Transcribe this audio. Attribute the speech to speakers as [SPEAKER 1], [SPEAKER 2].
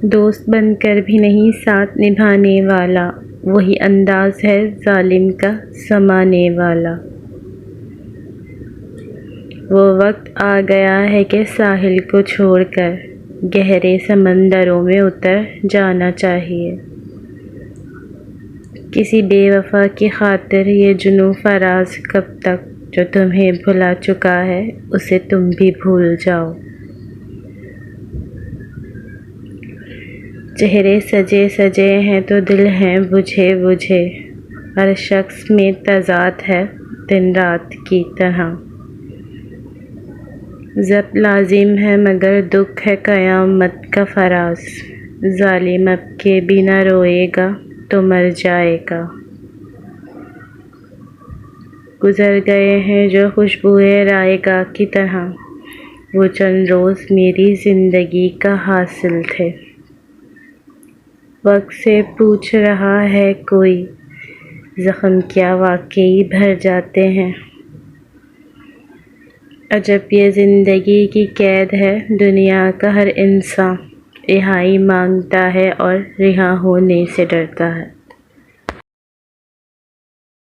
[SPEAKER 1] دوست بن کر بھی نہیں ساتھ نبھانے والا، وہی انداز ہے ظالم کا سمانے والا۔ وہ وقت آ گیا ہے کہ ساحل کو چھوڑ کر گہرے سمندروں میں اتر جانا چاہیے۔ کسی بے وفا کی خاطر یہ جنوں فراز کب تک، جو تمہیں بھلا چکا ہے اسے تم بھی بھول جاؤ۔ چہرے سجے سجے ہیں تو دل ہیں بجھے بجھے، ہر شخص میں تضاد ہے دن رات کی طرح۔ ضبط لازم ہے مگر دکھ ہے قیامت کا فراز، ظالم اب کے بھی نہ روئے گا تو مر جائے گا۔ گزر گئے ہیں جو خوشبوئے رائگاں کی طرح، وہ چند روز میری زندگی کا حاصل تھے۔ وقت سے پوچھ رہا ہے کوئی، زخم کیا واقعی بھر جاتے ہیں؟ عجب یہ زندگی کی قید ہے، دنیا کا ہر انسان رہائی مانگتا ہے اور رہا ہونے سے ڈرتا ہے۔